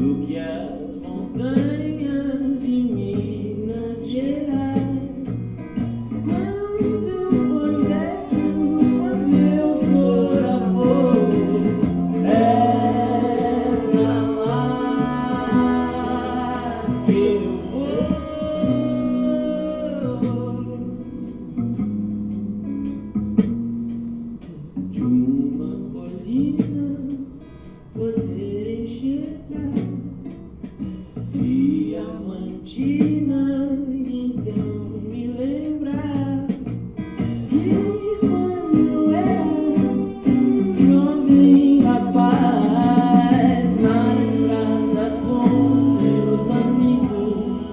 do que as montanhas de Minas Gerais. Quando eu for velho, quando eu for avô, é pra lá que eu vou. De uma colina poder enxergar Diamantina, então me lembrar que quando eu era jovem rapaz, na estrada com meus amigos,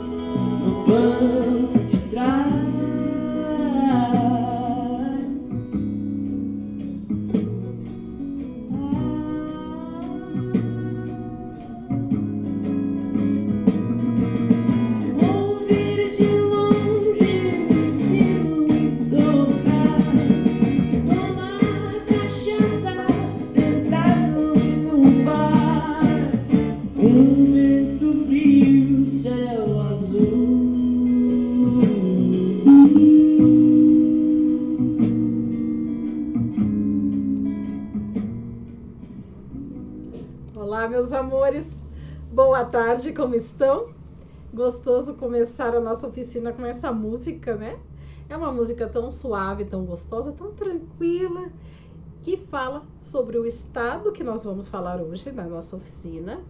no banco de trás. Ouvir de longe o sino tocar, tomar cachaça sentado num bar, vento frio, céu azul. Olá, meus amores, boa tarde, como estão? Gostoso começar a nossa oficina com essa música, né? É uma música tão suave, tão gostosa, tão tranquila, que fala sobre o estado que nós vamos falar hoje na nossa oficina,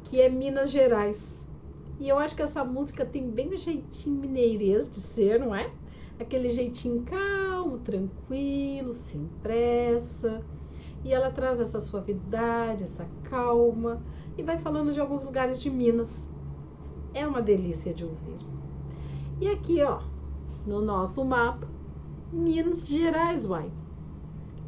que é Minas Gerais. E eu acho que essa música tem bem o jeitinho mineirês de ser, não é? Aquele jeitinho calmo, tranquilo, sem pressa. E ela traz essa suavidade, essa calma, e vai falando de alguns lugares de Minas. É uma delícia de ouvir. E aqui, ó, no nosso mapa, Minas Gerais, uai.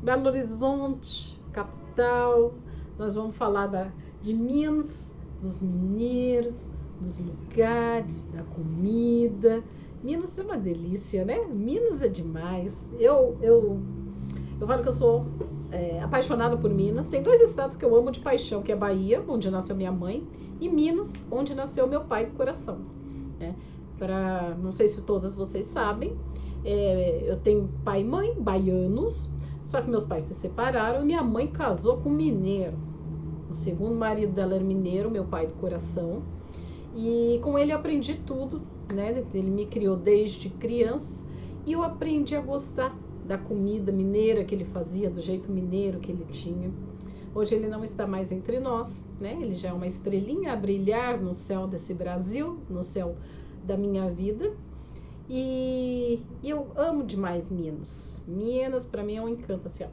Belo Horizonte, capital. Nós vamos falar de Minas, dos mineiros, dos lugares, da comida. Minas é uma delícia, né? Minas é demais. Eu falo que eu sou apaixonada por Minas. Tem dois estados que eu amo de paixão, que é Bahia, onde nasceu minha mãe, e Minas, onde nasceu meu pai do coração. Não sei se todas vocês sabem, eu tenho pai e mãe baianos, só que meus pais se separaram e minha mãe casou com um mineiro. O segundo marido dela era mineiro, meu pai do coração, e com ele eu aprendi tudo, né? Ele me criou desde criança e eu aprendi a gostar da comida mineira que ele fazia, do jeito mineiro que ele tinha. Hoje ele não está mais entre nós, né? Ele já é uma estrelinha a brilhar no céu desse Brasil, no céu da minha vida. E eu amo demais Minas. Minas para mim é um encanto, assim,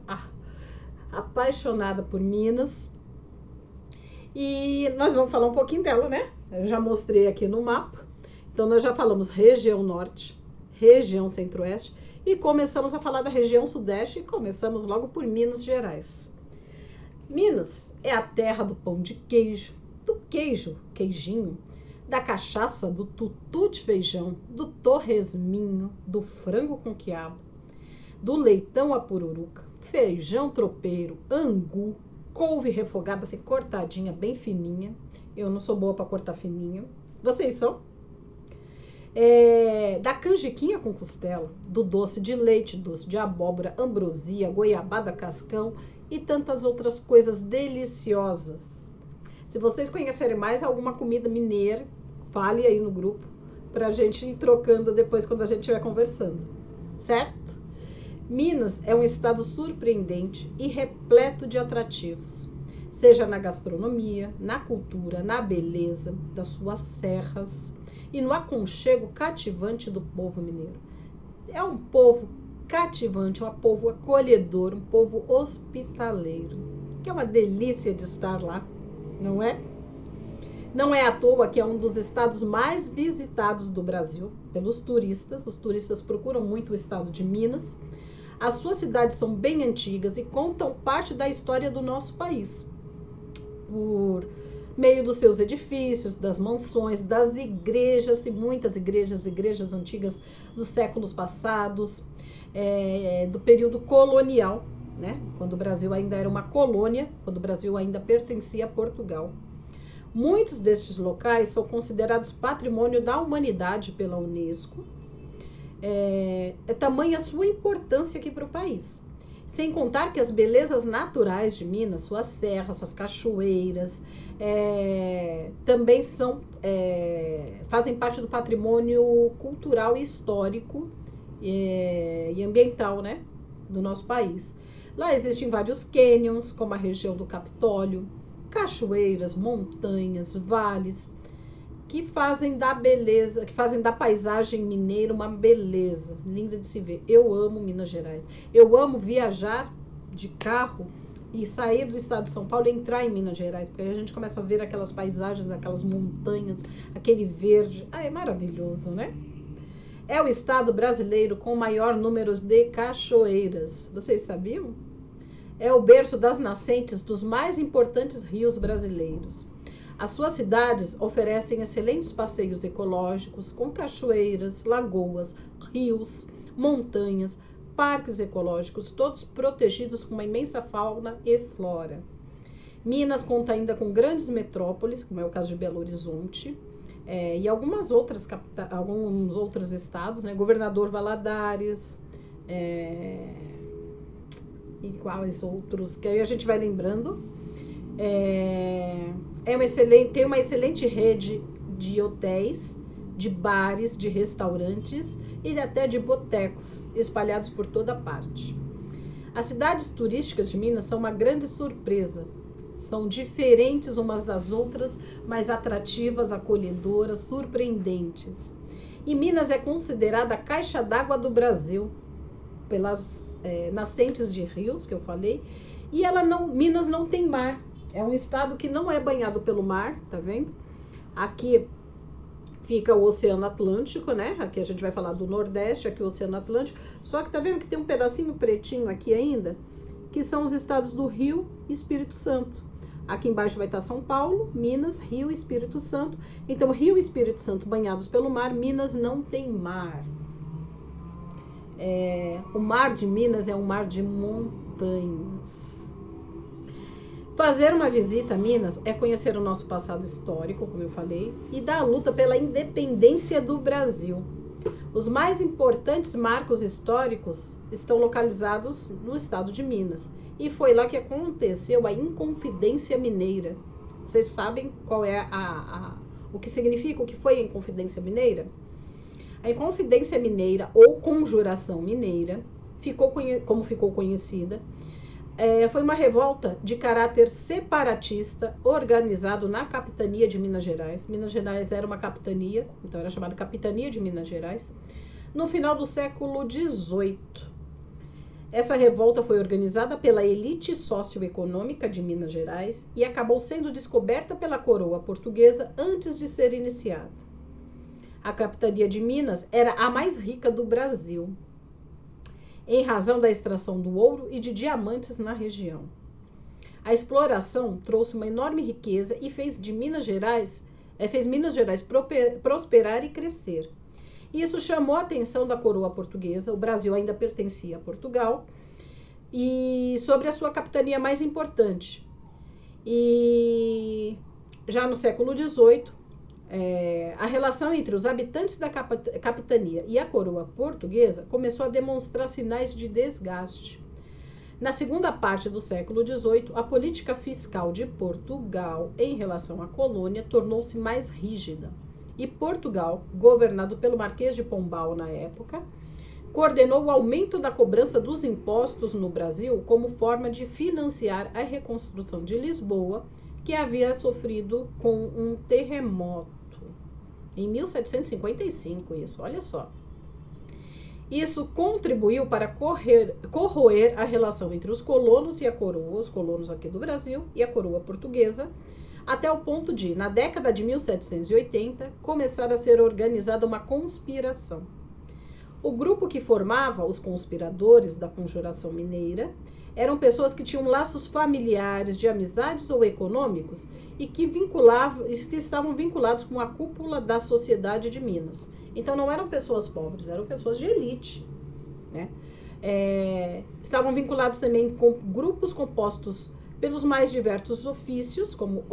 apaixonada por Minas. E nós vamos falar um pouquinho dela, né? Eu já mostrei aqui no mapa. Então nós já falamos região norte, região centro-oeste, e começamos a falar da região sudeste e começamos logo por Minas Gerais. Minas é a terra do pão de queijo, do queijo, queijinho, da cachaça, do tutu de feijão, do torresminho, do frango com quiabo, do leitão à pururuca, feijão tropeiro, angu, couve refogada, assim, cortadinha, bem fininha. Eu não sou boa para cortar fininho. Vocês são? Da canjiquinha com costela, do doce de leite, doce de abóbora, ambrosia, goiabada cascão e tantas outras coisas deliciosas. Se vocês conhecerem mais alguma comida mineira, fale aí no grupo pra gente ir trocando depois quando a gente estiver conversando, certo? Minas é um estado surpreendente e repleto de atrativos, seja na gastronomia, na cultura, na beleza das suas serras e no aconchego cativante do povo mineiro. É um povo cativante, é um povo acolhedor, um povo hospitaleiro, que é uma delícia de estar lá, não é? Não é à toa que é um dos estados mais visitados do Brasil pelos turistas. Os turistas procuram muito o estado de Minas. As suas cidades são bem antigas e contam parte da história do nosso país, por meio dos seus edifícios, das mansões, das igrejas, tem muitas igrejas antigas dos séculos passados, do período colonial, né? Quando o Brasil ainda era uma colônia, quando o Brasil ainda pertencia a Portugal. Muitos destes locais são considerados patrimônio da humanidade pela Unesco. É tamanha a sua importância aqui para o país. Sem contar que as belezas naturais de Minas, suas serras, as cachoeiras, também fazem parte do patrimônio cultural e histórico e ambiental, né, do nosso país. Lá existem vários cânions, como a região do Capitólio, cachoeiras, montanhas, vales, que fazem da paisagem mineira uma beleza linda de se ver. Eu amo Minas Gerais. Eu amo viajar de carro e sair do estado de São Paulo e entrar em Minas Gerais, porque aí a gente começa a ver aquelas paisagens, aquelas montanhas, aquele verde. É maravilhoso, né? É o estado brasileiro com o maior número de cachoeiras. Vocês sabiam? É o berço das nascentes dos mais importantes rios brasileiros. As suas cidades oferecem excelentes passeios ecológicos com cachoeiras, lagoas, rios, montanhas, parques ecológicos, todos protegidos com uma imensa fauna e flora. Minas conta ainda com grandes metrópoles, como é o caso de Belo Horizonte, e alguns outros estados, né? Governador Valadares, e quais outros, que aí a gente vai lembrando. Tem uma excelente rede de hotéis, de bares, de restaurantes e até de botecos espalhados por toda parte. As cidades turísticas de Minas são uma grande surpresa. São diferentes umas das outras, mas atrativas, acolhedoras, surpreendentes. E Minas é considerada a caixa d'água do Brasil, pelas nascentes de rios que eu falei. E Minas não tem mar. É um estado que não é banhado pelo mar, tá vendo? Aqui fica o Oceano Atlântico, né? Aqui a gente vai falar do Nordeste, aqui o Oceano Atlântico. Só que tá vendo que tem um pedacinho pretinho aqui ainda, que são os estados do Rio e Espírito Santo. Aqui embaixo vai estar São Paulo, Minas, Rio e Espírito Santo. Então, Rio e Espírito Santo banhados pelo mar, Minas não tem mar. O mar de Minas é um mar de montanhas. Fazer uma visita a Minas é conhecer o nosso passado histórico, como eu falei, e da luta pela independência do Brasil. Os mais importantes marcos históricos estão localizados no estado de Minas. E foi lá que aconteceu a Inconfidência Mineira. Vocês sabem qual é o que significa, o que foi a Inconfidência Mineira? A Inconfidência Mineira, ou Conjuração Mineira, como ficou conhecida, foi uma revolta de caráter separatista organizado na capitania de Minas Gerais. Minas Gerais era uma capitania, então era chamada Capitania de Minas Gerais, no final do século XVIII. Essa revolta foi organizada pela elite socioeconômica de Minas Gerais e acabou sendo descoberta pela coroa portuguesa antes de ser iniciada. A capitania de Minas era a mais rica do Brasil, em razão da extração do ouro e de diamantes na região. A exploração trouxe uma enorme riqueza e fez Minas Gerais prosperar e crescer. Isso chamou a atenção da coroa portuguesa, o Brasil ainda pertencia a Portugal, e sobre a sua capitania mais importante. E já no século XVIII, a relação entre os habitantes da capitania e a coroa portuguesa começou a demonstrar sinais de desgaste. Na segunda parte do século XVIII, a política fiscal de Portugal em relação à colônia tornou-se mais rígida. E Portugal, governado pelo Marquês de Pombal na época, coordenou o aumento da cobrança dos impostos no Brasil como forma de financiar a reconstrução de Lisboa, que havia sofrido com um terremoto. Em 1755, isso, olha só. Isso contribuiu para corroer a relação entre os colonos e a coroa, os colonos aqui do Brasil e a coroa portuguesa, até o ponto de, na década de 1780, começar a ser organizada uma conspiração. O grupo que formava os conspiradores da Conjuração Mineira eram pessoas que tinham laços familiares, de amizades ou econômicos e que estavam vinculados com a cúpula da sociedade de Minas. Então não eram pessoas pobres, eram pessoas de elite, né? Estavam vinculados também com grupos compostos pelos mais diversos ofícios, como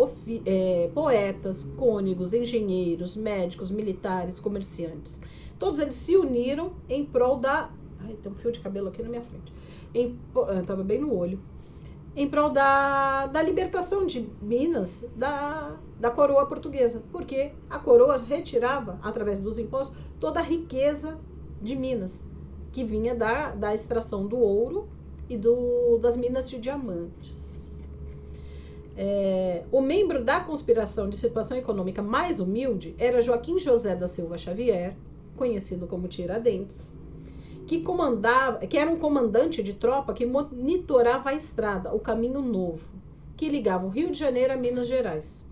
poetas, cônegos, engenheiros, médicos, militares, comerciantes. Todos eles se uniram em prol da... Ai, tem um fio de cabelo aqui na minha frente. Estava bem no olho. Em prol da libertação de Minas da coroa portuguesa, porque a coroa retirava, através dos impostos, toda a riqueza de Minas, que vinha da extração do ouro e das minas de diamantes. O membro da conspiração de situação econômica mais humilde era Joaquim José da Silva Xavier, conhecido como Tiradentes, que era um comandante de tropa que monitorava a estrada, o Caminho Novo, que ligava o Rio de Janeiro a Minas Gerais.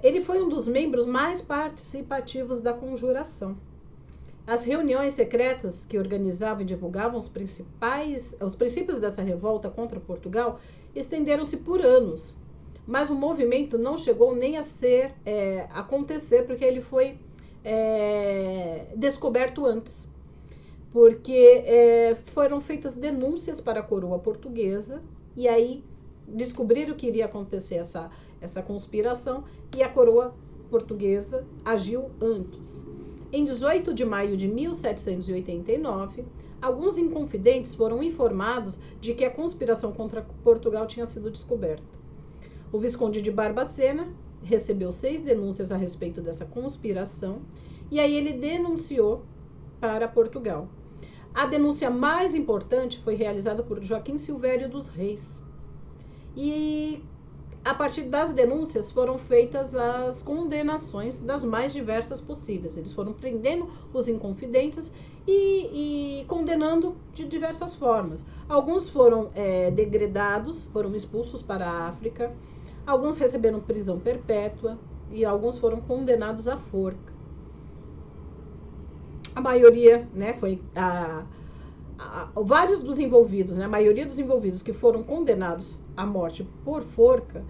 Ele foi um dos membros mais participativos da conjuração. As reuniões secretas que organizavam e divulgavam os princípios dessa revolta contra Portugal estenderam-se por anos, mas o movimento não chegou nem a acontecer, porque ele foi descoberto antes. Porque foram feitas denúncias para a coroa portuguesa e aí descobriram que iria acontecer essa conspiração e a coroa portuguesa agiu antes. Em 18 de maio de 1789, alguns inconfidentes foram informados de que a conspiração contra Portugal tinha sido descoberta. O Visconde de Barbacena recebeu 6 denúncias a respeito dessa conspiração e aí ele denunciou para Portugal. A denúncia mais importante foi realizada por Joaquim Silvério dos Reis. E a partir das denúncias foram feitas as condenações das mais diversas possíveis. Eles foram prendendo os inconfidentes e condenando de diversas formas. Alguns foram degredados, foram expulsos para a África, alguns receberam prisão perpétua e alguns foram condenados à forca. A maioria, né, foi vários dos envolvidos, né, a maioria dos envolvidos que foram condenados à morte por forca,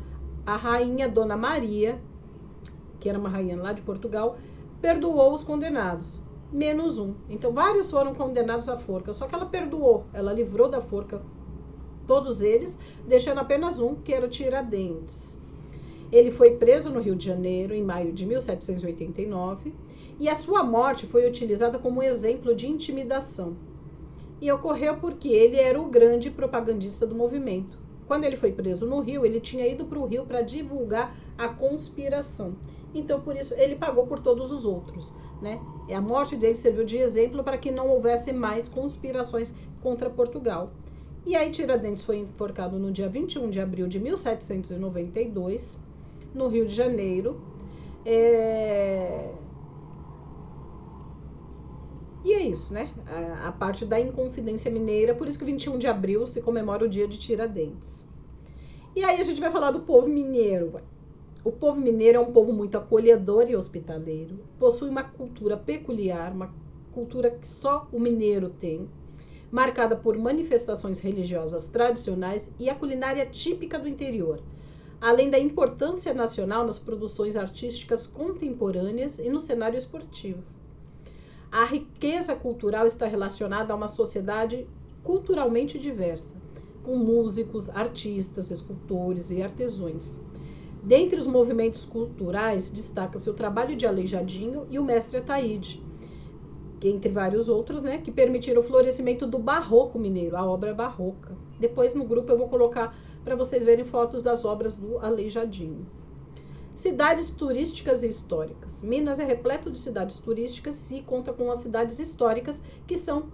a rainha Dona Maria, que era uma rainha lá de Portugal, perdoou os condenados, menos um. Então, vários foram condenados à forca, só que ela perdoou, ela livrou da forca todos eles, deixando apenas um, que era o Tiradentes. Ele foi preso no Rio de Janeiro em maio de 1789, e a sua morte foi utilizada como exemplo de intimidação. E ocorreu porque ele era o grande propagandista do movimento. Quando ele foi preso no Rio, ele tinha ido para o Rio para divulgar a conspiração. Então, por isso, ele pagou por todos os outros, né? E a morte dele serviu de exemplo para que não houvesse mais conspirações contra Portugal. E aí, Tiradentes foi enforcado no dia 21 de abril de 1792, no Rio de Janeiro. E é isso, né? A parte da Inconfidência Mineira, por isso que 21 de abril se comemora o dia de Tiradentes. E aí a gente vai falar do povo mineiro. O povo mineiro é um povo muito acolhedor e hospitaleiro, possui uma cultura peculiar, uma cultura que só o mineiro tem, marcada por manifestações religiosas tradicionais e a culinária típica do interior, além da importância nacional nas produções artísticas contemporâneas e no cenário esportivo. A riqueza cultural está relacionada a uma sociedade culturalmente diversa, com músicos, artistas, escultores e artesãos. Dentre os movimentos culturais, destaca-se o trabalho de Aleijadinho e o mestre Ataíde, entre vários outros, né, que permitiram o florescimento do barroco mineiro, a obra barroca. Depois no grupo eu vou colocar para vocês verem fotos das obras do Aleijadinho. Cidades turísticas e históricas. Minas é repleto de cidades turísticas e conta com as cidades históricas que estão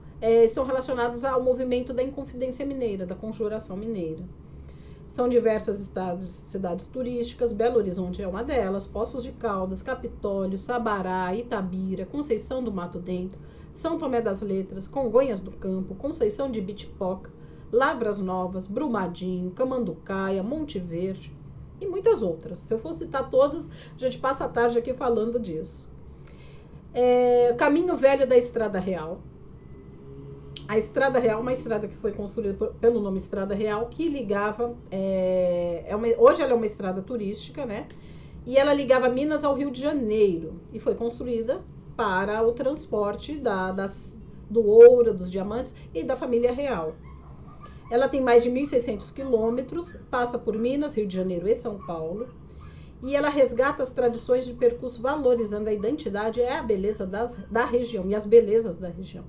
relacionadas ao movimento da Inconfidência Mineira, da Conjuração Mineira. São diversas cidades turísticas, Belo Horizonte é uma delas, Poços de Caldas, Capitólio, Sabará, Itabira, Conceição do Mato Dentro, São Tomé das Letras, Congonhas do Campo, Conceição de Bitipoca, Lavras Novas, Brumadinho, Camanducaia, Monte Verde e muitas outras. Se eu for citar todas, a gente passa a tarde aqui falando disso. Caminho Velho da Estrada Real. A Estrada Real, uma estrada que foi construída pelo nome Estrada Real, que ligava... hoje ela é uma estrada turística, né? E ela ligava Minas ao Rio de Janeiro. E foi construída para o transporte do ouro, dos diamantes e da família real. Ela tem mais de 1.600 quilômetros, passa por Minas, Rio de Janeiro e São Paulo. E ela resgata as tradições de percurso, valorizando a identidade e a beleza da região e as belezas da região.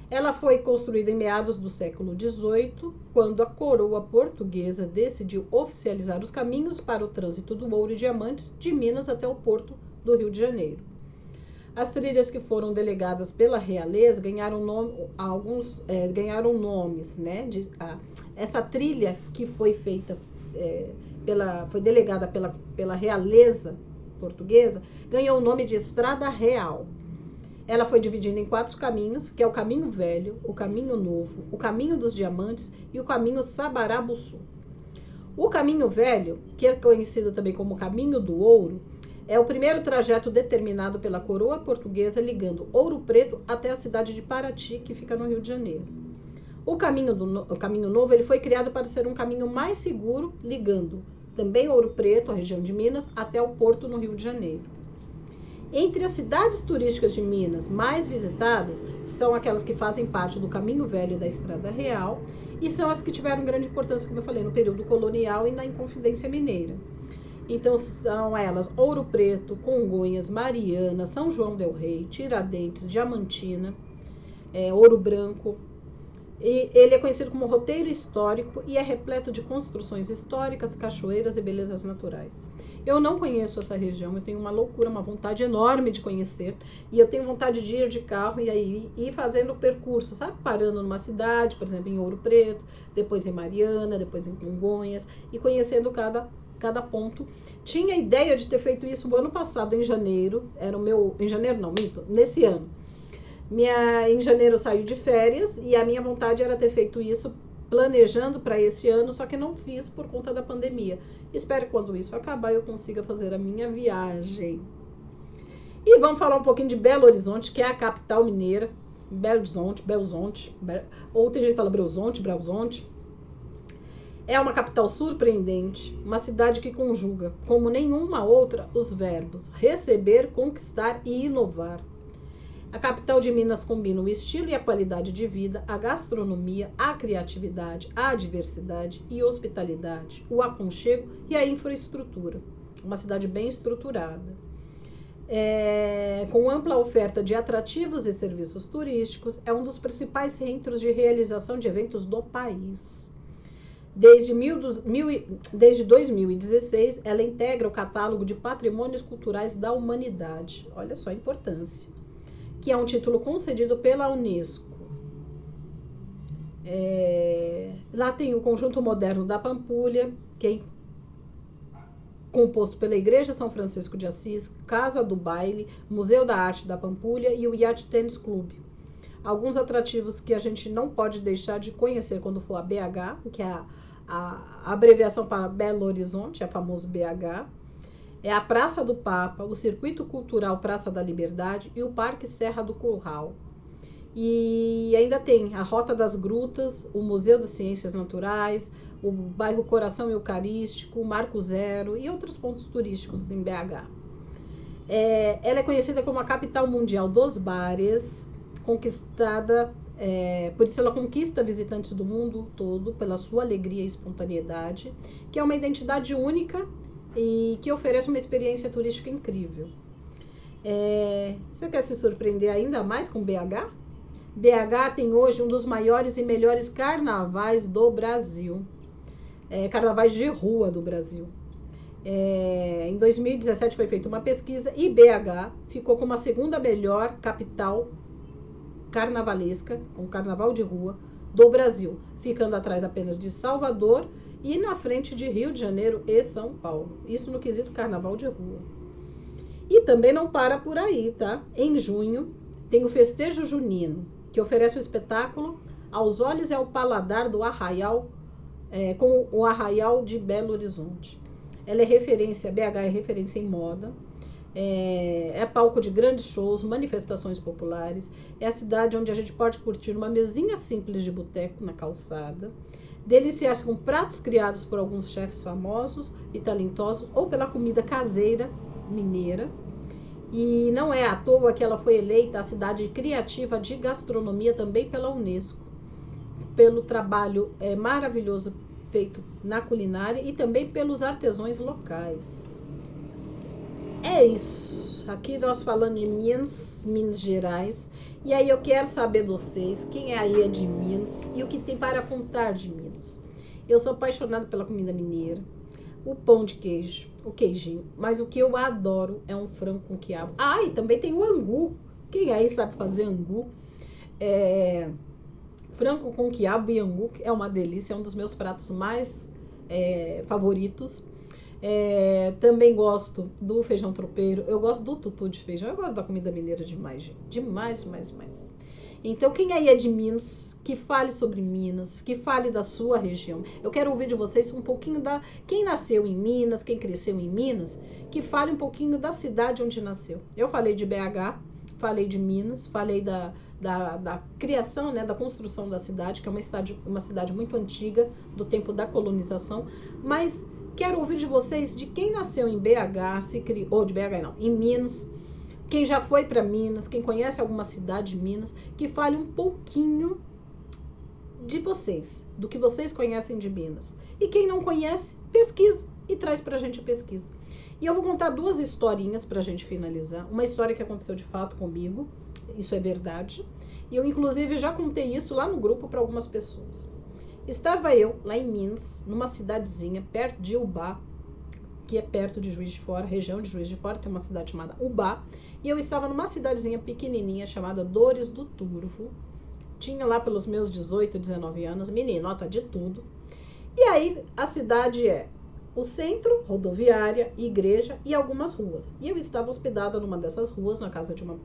Ela foi construída em meados do século XVIII, quando a coroa portuguesa decidiu oficializar os caminhos para o trânsito do ouro e diamantes de Minas até o porto do Rio de Janeiro. As trilhas que foram delegadas pela realeza ganharam nomes, né? Essa trilha que foi feita, foi delegada pela realeza portuguesa, ganhou o nome de Estrada Real. Ela foi dividida em 4 caminhos, que é o Caminho Velho, o Caminho Novo, o Caminho dos Diamantes e o Caminho Sabarabuçu. O Caminho Velho, que é conhecido também como Caminho do Ouro, é o primeiro trajeto determinado pela coroa portuguesa ligando Ouro Preto até a cidade de Paraty, que fica no Rio de Janeiro. O Caminho Novo ele foi criado para ser um caminho mais seguro, ligando também Ouro Preto, a região de Minas, até o porto no Rio de Janeiro. Entre as cidades turísticas de Minas mais visitadas são aquelas que fazem parte do Caminho Velho da Estrada Real e são as que tiveram grande importância, como eu falei, no período colonial e na Inconfidência Mineira. Então são elas Ouro Preto, Congonhas, Mariana, São João del Rei, Tiradentes, Diamantina, Ouro Branco. E ele é conhecido como roteiro histórico e é repleto de construções históricas, cachoeiras e belezas naturais. Eu não conheço essa região, eu tenho uma loucura, uma vontade enorme de conhecer. E eu tenho vontade de ir de carro e aí ir fazendo o percurso, sabe? Parando numa cidade, por exemplo, em Ouro Preto, depois em Mariana, depois em Congonhas, e conhecendo cada ponto. Tinha a ideia de ter feito isso no ano passado, em janeiro. Nesse ano. Em janeiro eu saí de férias e a minha vontade era ter feito isso planejando para esse ano, só que não fiz por conta da pandemia. Espero que quando isso acabar eu consiga fazer a minha viagem. E vamos falar um pouquinho de Belo Horizonte, que é a capital mineira. Belo Horizonte, ou tem gente que fala Belzonte. É uma capital surpreendente, uma cidade que conjuga, como nenhuma outra, os verbos receber, conquistar e inovar. A capital de Minas combina o estilo e a qualidade de vida, a gastronomia, a criatividade, a diversidade e hospitalidade, o aconchego e a infraestrutura. Uma cidade bem estruturada. Com ampla oferta de atrativos e serviços turísticos, é um dos principais centros de realização de eventos do país. Desde 2016, ela integra o catálogo de patrimônios culturais da humanidade. Olha só a importância. Que é um título concedido pela Unesco. Lá tem o Conjunto Moderno da Pampulha, que é composto pela Igreja São Francisco de Assis, Casa do Baile, Museu da Arte da Pampulha e o Yacht Tennis Club. Alguns atrativos que a gente não pode deixar de conhecer quando for a BH, que é a abreviação para Belo Horizonte, é a famosa BH. É a Praça do Papa, o Circuito Cultural Praça da Liberdade e o Parque Serra do Curral. E ainda tem a Rota das Grutas, o Museu de Ciências Naturais, o bairro Coração Eucarístico, o Marco Zero e outros pontos turísticos em BH. Ela é conhecida como a capital mundial dos bares, conquistada, por isso ela conquista visitantes do mundo todo pela sua alegria e espontaneidade, que é uma identidade única e que oferece uma experiência turística incrível. Você quer se surpreender ainda mais com BH? BH tem hoje um dos maiores e melhores carnavais do Brasil. Carnavais de rua do Brasil. Em 2017 foi feita uma pesquisa e BH ficou como a segunda melhor capital carnavalesca, com carnaval de rua, do Brasil, ficando atrás apenas de Salvador e na frente de Rio de Janeiro e São Paulo. Isso no quesito carnaval de rua. E também não para por aí, tá? Em junho tem o Festejo Junino, que oferece o espetáculo aos olhos e ao paladar do arraial, com o Arraial de Belo Horizonte. Ela é referência, BH é referência em moda, é palco de grandes shows, manifestações populares, é a cidade onde a gente pode curtir uma mesinha simples de boteco na calçada, deliciar-se com pratos criados por alguns chefes famosos e talentosos ou pela comida caseira mineira. E não é à toa que ela foi eleita a cidade criativa de gastronomia também pela Unesco. pelo trabalho maravilhoso feito na culinária e também pelos artesãos locais. É isso. Aqui nós falando de Minas Gerais. E aí eu quero saber de vocês, quem aí é de Minas e o que tem para contar de Minas. Eu sou apaixonada pela comida mineira, o pão de queijo, o queijinho, mas o que eu adoro é um frango com quiabo. Ah, e também tem o angu. Quem aí sabe fazer angu? Frango com quiabo e angu é uma delícia, é um dos meus pratos mais favoritos. Também gosto do feijão tropeiro, eu gosto do tutu de feijão, eu gosto da comida mineira demais, gente. Demais. Então, quem aí é de Minas, que fale sobre Minas, que fale da sua região. Eu quero ouvir de vocês um pouquinho quem nasceu em Minas, quem cresceu em Minas, que fale um pouquinho da cidade onde nasceu. Eu falei de BH, falei de Minas, falei da criação, né, da construção da cidade, que é uma cidade muito antiga, do tempo da colonização, mas quero ouvir de vocês de quem nasceu em BH, ou de BH não, em Minas, quem já foi para Minas, quem conhece alguma cidade de Minas, que fale um pouquinho de vocês, do que vocês conhecem de Minas. E quem não conhece, pesquisa e traz pra gente a pesquisa. E eu vou contar duas historinhas pra gente finalizar. Uma história que aconteceu de fato comigo, isso é verdade. E eu, inclusive, já contei isso lá no grupo para algumas pessoas. Estava eu lá em Minas, numa cidadezinha perto de Ubá, que é perto de Juiz de Fora, região de Juiz de Fora, tem uma cidade chamada Ubá. E eu estava numa cidadezinha pequenininha chamada Dores do Turvo. Tinha lá pelos meus 18, 19 anos, meninota de tudo. E aí a cidade é o centro, rodoviária, igreja e algumas ruas. E eu estava hospedada numa dessas ruas, na casa de uma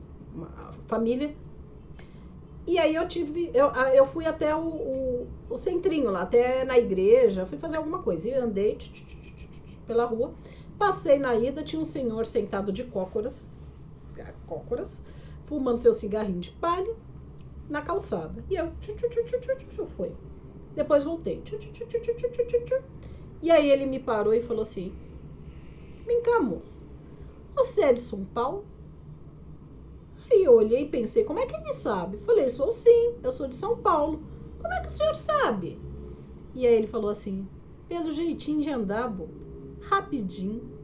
família. E aí eu fui até o centrinho lá, até na igreja, fui fazer alguma coisa. E andei pela rua, passei na ida, tinha um senhor sentado de cócoras, fumando seu cigarrinho de palha na calçada. E eu fui. Depois voltei. E aí ele me parou e falou assim: vem cá, moça, você é de São Paulo? Aí eu olhei e pensei, como é que ele sabe? Falei, sou sim, eu sou de São Paulo. Como é que o senhor sabe? E aí ele falou assim, pelo jeitinho de andar, rapidinho.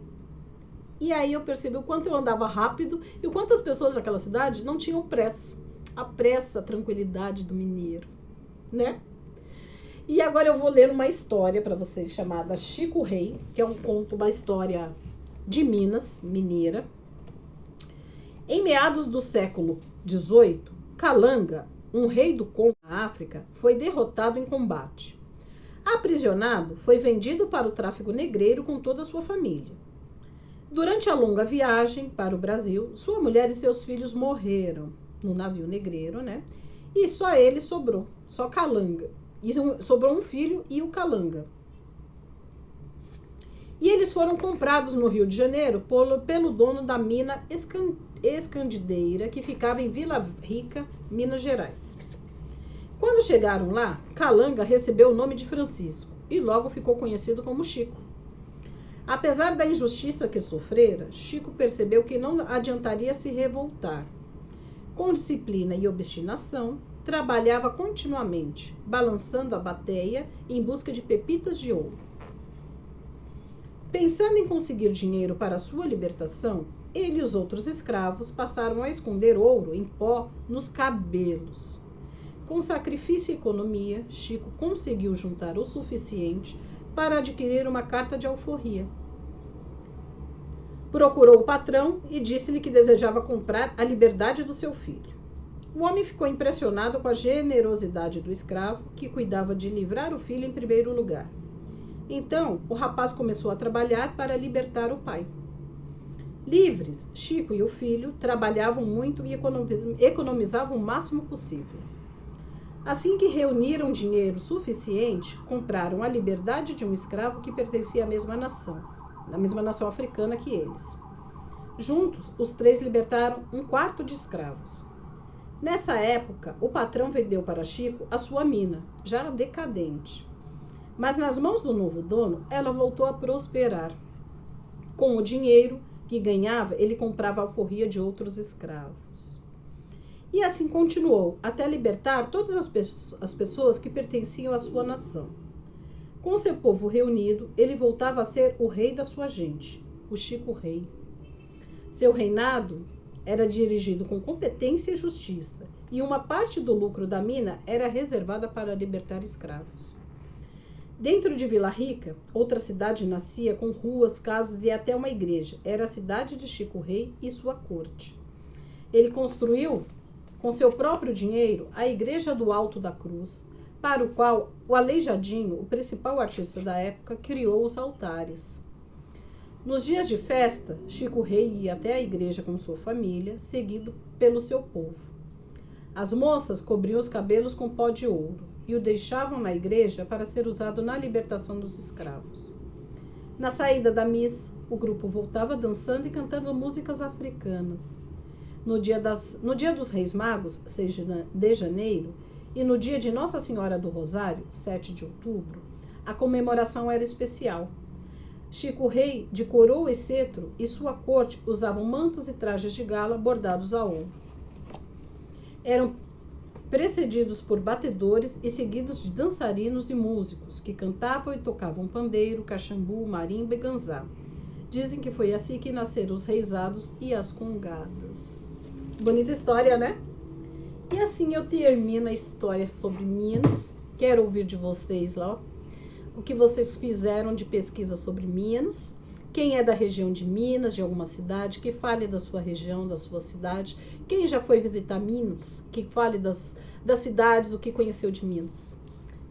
E aí eu percebi o quanto eu andava rápido e o quanto as pessoas daquela cidade não tinham pressa. A pressa, a tranquilidade do mineiro, né? E agora eu vou ler uma história para vocês chamada Chico Rei, que é um conto, uma história de Minas, mineira. Em meados do século XVIII, Calanga, um rei do Congo na África, foi derrotado em combate. Aprisionado, foi vendido para o tráfico negreiro com toda a sua família. Durante a longa viagem para o Brasil, sua mulher e seus filhos morreram no navio negreiro, né? E só ele sobrou, só Calanga. E sobrou um filho e o Calanga. E eles foram comprados no Rio de Janeiro pelo dono da mina Escandideira, que ficava em Vila Rica, Minas Gerais. Quando chegaram lá, Calanga recebeu o nome de Francisco e logo ficou conhecido como Chico. Apesar da injustiça que sofrera, Chico percebeu que não adiantaria se revoltar. Com disciplina e obstinação, trabalhava continuamente, balançando a bateia em busca de pepitas de ouro. Pensando em conseguir dinheiro para sua libertação, ele e os outros escravos passaram a esconder ouro em pó nos cabelos. Com sacrifício e economia, Chico conseguiu juntar o suficiente para adquirir uma carta de alforria. Procurou o patrão e disse-lhe que desejava comprar a liberdade do seu filho. O homem ficou impressionado com a generosidade do escravo, que cuidava de livrar o filho em primeiro lugar. Então, o rapaz começou a trabalhar para libertar o pai. Livres, Chico e o filho trabalhavam muito e economizavam o máximo possível. Assim que reuniram dinheiro suficiente, compraram a liberdade de um escravo que pertencia à mesma nação africana que eles. Juntos, os três libertaram um quarto de escravos. Nessa época, o patrão vendeu para Chico a sua mina, já decadente. Mas nas mãos do novo dono, ela voltou a prosperar. Com o dinheiro que ganhava, ele comprava a alforria de outros escravos. E assim continuou, até libertar todas as pessoas que pertenciam à sua nação. Com seu povo reunido, ele voltava a ser o rei da sua gente, o Chico Rei. Seu reinado era dirigido com competência e justiça, e uma parte do lucro da mina era reservada para libertar escravos. Dentro de Vila Rica, outra cidade nascia com ruas, casas e até uma igreja. Era a cidade de Chico Rei e sua corte. Ele construiu, com seu próprio dinheiro, a Igreja do Alto da Cruz, para o qual o Aleijadinho, o principal artista da época, criou os altares. Nos dias de festa, Chico Rei ia até a igreja com sua família, seguido pelo seu povo. As moças cobriam os cabelos com pó de ouro e o deixavam na igreja para ser usado na libertação dos escravos. Na saída da missa, o grupo voltava dançando e cantando músicas africanas. No dia dos Reis Magos, 6 de janeiro, e no dia de Nossa Senhora do Rosário, 7 de outubro, a comemoração era especial. Chico Rei, de coroa e cetro, e sua corte usavam mantos e trajes de gala bordados a ouro. Eram precedidos por batedores e seguidos de dançarinos e músicos, que cantavam e tocavam pandeiro, caxambu, marimba e ganzá. Dizem que foi assim que nasceram os reisados e as congadas. Bonita história, né? E assim eu termino a história sobre Minas. Quero ouvir de vocês lá o que vocês fizeram de pesquisa sobre Minas. Quem é da região de Minas, de alguma cidade, que fale da sua região, da sua cidade. Quem já foi visitar Minas, que fale das cidades, o que conheceu de Minas.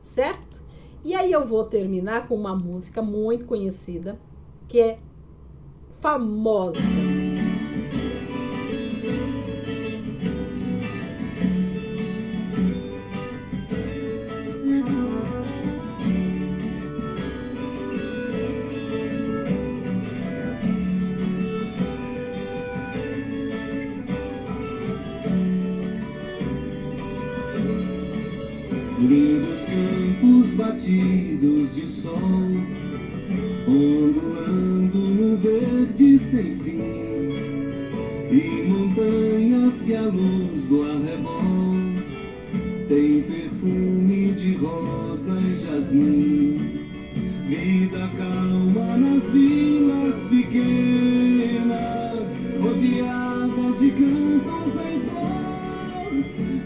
Certo? E aí eu vou terminar com uma música muito conhecida, que é famosa. Lindos campos batidos de sol, ondulando no verde sem fim, e montanhas que a luz do arrebol tem perfume de rosa e jasmim. Vida calma nas vilas pequenas, rodeadas de campos em flor,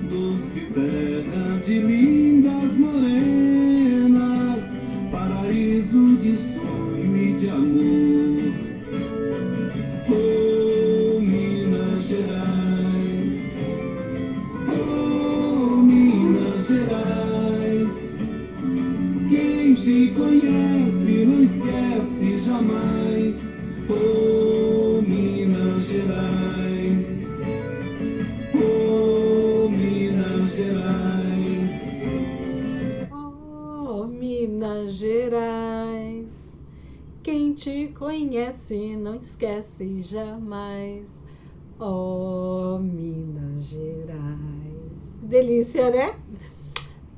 doce terra de lindas morenas, paraíso de sonho e de amor. Oh, Minas Gerais, oh, Minas Gerais, quem te conhece não esquece jamais. Oh, Minas Gerais, oh, Minas Gerais. Oh, Minas Gerais, quem te conhece não esquece jamais. Oh, Minas Gerais. Delícia, né?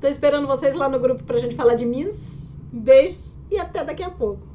Tô esperando vocês lá no grupo pra gente falar de Minas. Beijos e até daqui a pouco.